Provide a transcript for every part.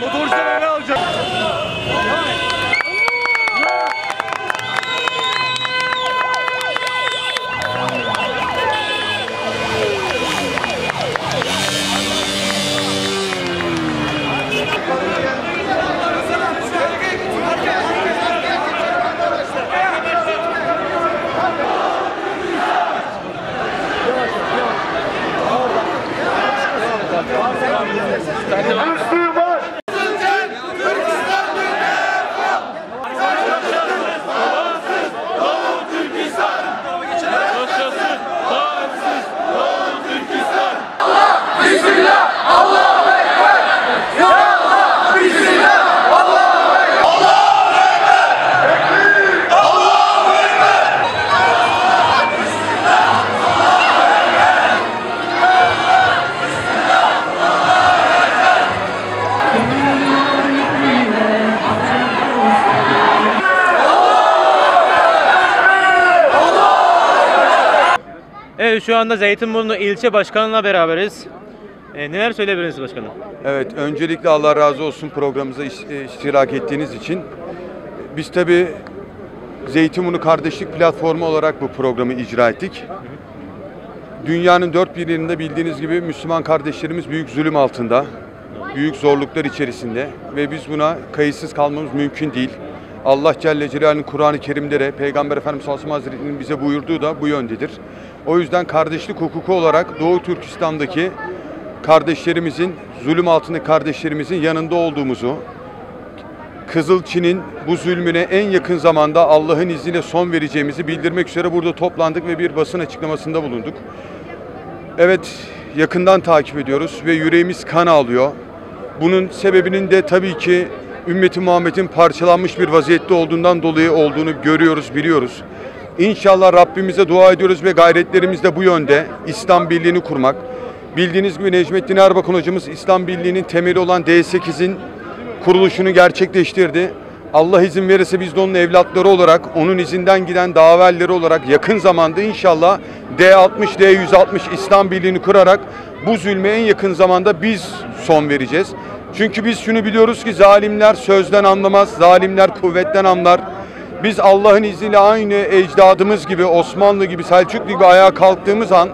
Motorcular ne alacak? Evet, şu anda Zeytinburnu ilçe başkanıyla beraberiz. Neler söyleyebilirsiniz başkanım? Evet, öncelikle Allah razı olsun programımıza iştirak ettiğiniz için. Biz tabii Zeytinburnu Kardeşlik Platformu olarak bu programı icra ettik. Dünyanın dört bir yerinde bildiğiniz gibi Müslüman kardeşlerimiz büyük zulüm altında, büyük zorluklar içerisinde ve biz buna kayıtsız kalmamız mümkün değil. Allah Celle Celaluhu'nun Kur'an-ı Kerim'de de Peygamber Efendimiz sallallahu aleyhi ve sellem'in bize buyurduğu da bu yöndedir. O yüzden kardeşlik hukuku olarak Doğu Türkistan'daki kardeşlerimizin, zulüm altındaki kardeşlerimizin yanında olduğumuzu, Kızılçin'in bu zulmüne en yakın zamanda Allah'ın izniyle son vereceğimizi bildirmek üzere burada toplandık ve bir basın açıklamasında bulunduk. Evet, yakından takip ediyoruz ve yüreğimiz kan ağlıyor. Bunun sebebinin de tabii ki ümmeti Muhammed'in parçalanmış bir vaziyette olduğundan dolayı olduğunu görüyoruz, biliyoruz. İnşallah Rabbimize dua ediyoruz ve gayretlerimiz de bu yönde. İslam Birliği'ni kurmak. Bildiğiniz gibi Necmettin Erbakan hocamız İslam Birliği'nin temeli olan D8'in kuruluşunu gerçekleştirdi. Allah izin verirse biz de onun evlatları olarak, onun izinden giden davelleri olarak yakın zamanda inşallah D60, D160 İslam Birliği'ni kurarak bu zulme en yakın zamanda biz son vereceğiz. Çünkü biz şunu biliyoruz ki zalimler sözden anlamaz, zalimler kuvvetten anlar. Biz Allah'ın izniyle aynı ecdadımız gibi, Osmanlı gibi, Selçuklu gibi ayağa kalktığımız an,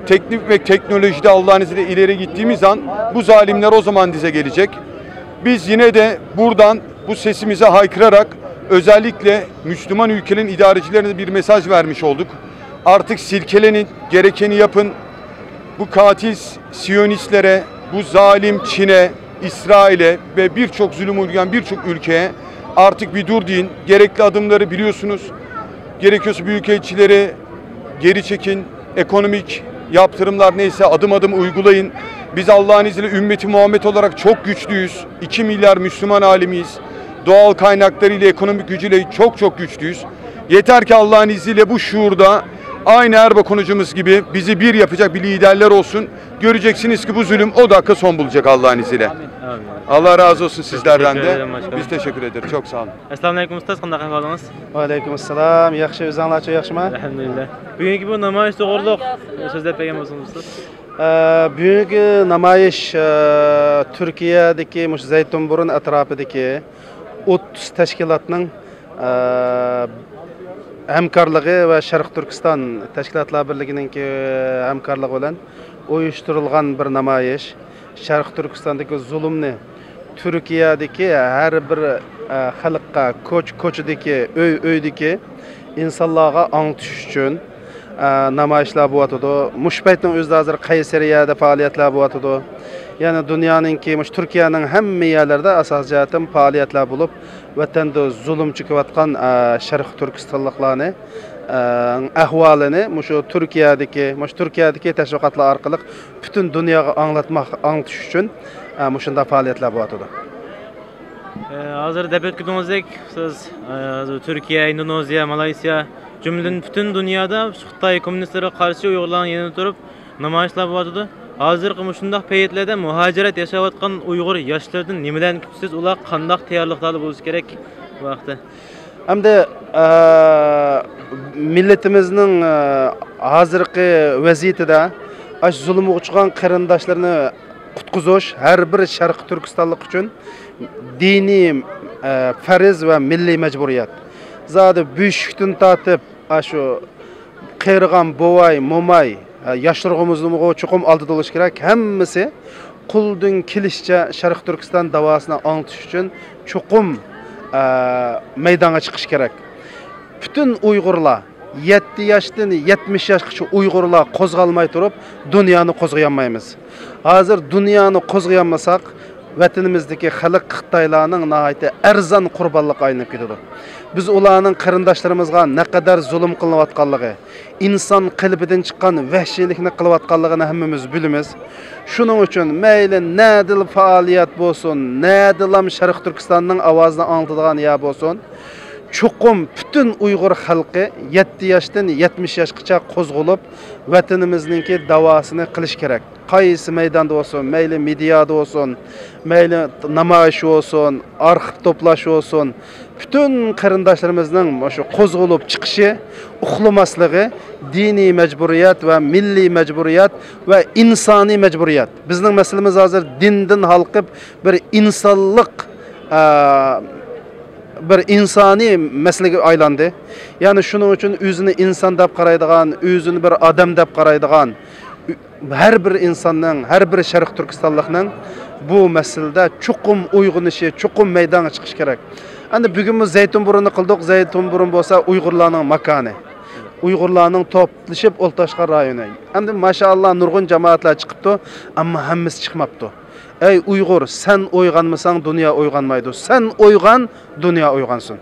teknik ve teknolojide Allah'ın izniyle ileri gittiğimiz an bu zalimler o zaman dize gelecek. Biz yine de buradan bu sesimize haykırarak özellikle Müslüman ülkelerin idarecilerine bir mesaj vermiş olduk. Artık silkelenin, gerekeni yapın. Bu katil Siyonistlere, bu zalim Çin'e, İsrail'e ve birçok zulüm uygulayan birçok ülkeye artık bir dur deyin. Gerekli adımları biliyorsunuz. Gerekiyorsa büyükelçileri geri çekin. Ekonomik yaptırımlar neyse adım adım uygulayın. Biz Allah'ın izniyle ümmeti Muhammed olarak çok güçlüyüz. 2 milyar Müslüman alemiyiz. Doğal kaynaklarıyla, ekonomik gücüyle çok güçlüyüz. Yeter ki Allah'ın izniyle bu şuurda aynı Erbakan hocamız gibi bizi bir yapacak bir liderler olsun. Göreceksiniz ki bu zulüm o dakika son bulacak Allah'ın izniyle. Amin. Allah razı olsun sizlerden de. Biz teşekkür ederiz. Çok sağ olun. Assalamu alaykum ustoz, qanday ahvolingіз? Va alaykum assalom. Yaxshi, o'zingizlar yaxshimi? Alhamdulillah. Bugungi bu namoyish to'g'riliq so'zlab bergan bo'lsangiz ustoz. Bugungi namoyish Turkiyadagi Zaytinburun atrofidagi 30 tashkilotning hamkorligi va Sharq Turkiston tashkilotlar birligining hamkorligi bilan uyushtirilgan bir namoyish. Sharq Turkistondagi zulmni Turkiyadagi har bir xalqqa, ko'chadagi, uydagi insonlarga anglatish uchun namoyishlar bo'lyotdi. Mush paytning o'zida hozir Qaysariyada faoliyatlar bo'lyotdi. Ya'ni dunyoning Turkiyaning hamma yerlarida asosiy jihatim faoliyatlar bo'lib, vatanda zulm chekayotgan Sharq Turkistonliklarni ahvolini shu Turkiyadagi tashviqotlar orqali butun dunyoga anglatish uchun shunday faoliyatlar bo'lyotdi. Hozir deb o'tgandek, siz Turkiya, Indoneziya, Malayziya jumladan butun dunyoda Xitoy kommunistlarga qarshi Uyg'urlarning yanida turib namoyishlar bo'lyotdi. Hozirgi shunday paytlarda muhojirat yashayotgan Uyg'ur yoshlardan nimadan kutasiz, ular qanday tayyorliklar bo'lishi kerak bu vaqtda? Hamda millatimizning hozirgi vaziyatida aş zulmga uchgan qarindoshlarni qutqizish har bir Sharq Turkistonlik uchun diniy farz va milliy majburiyat. Zodi büyüşükdən tatib aşu qeyrğan bovay, momay, yaşırğımızlığı çoxum aldı doluş kerak. Hammasi quldun kilişçe Sharq Turkiston davasını anlatış üçün çoxum meydana çıkış kerak. Bütün Uyg'urlar 7 yaşdan 70 yaşgacha Uyg'urlar qo'zg'almay turib, dunyoni qo'zg'ayolmaymiz. Hozir dunyoni qo'zg'ayolmasak, vatanimizdagi xalq Xitoylarning nihoyatda arzon qurbonlik aynib ketadi. Biz ularning qarindoshlarimizga naqadar zulm qilinayotganligi, inson qalbidan chiqqan vahshiylikni qilayotganligini hammamiz bilamiz. Shuning uchun mayli nadil faoliyat bo'lsin, nadilam Sharq Turkistonning ovozini angladigan ya bo'lsin, çoxum bütün Uyghur xalqi 7 yaşdan 70 yaşgacha qo'zg'olib, vatanimizningki davosini qilish kerak. Qaysi maydonda olsun, mayli mediada olsun, mayli namoyish olsun, arxiv to'plash olsun, bütün qarindoshlarimizning shu qo'zg'olib chiqishi, uxlamasligi diniy majburiyat va milliy majburiyat va insoniy majburiyat. Bizning masalamiz hozir dindan halqib bir insonlik bir insani meseleге aylandı. Yani şunun için özünü insan dep qaraydigan, özünü bir adam dep qaraydigan her bir insanın, her bir Sharq Turkistonlikning bu meselede çoxum uyg'unishi, çoxum meydana chiqish kerak. Endi bugun biz Zaytunburunni qildik. Zaytunburun bo'lsa Uyg'urlarning makoni. Uyg'urlarning to'plashib o'ltashgan rayoni. Endi maşallah nurg'un jamoatlar chiqibdi, ammo hammasi chiqmabdi. Ey Uyg'ur, sen uyg'onmasang dunyo uyg'onmaydi. Sen uyg'on, dunyo uyg'onsin.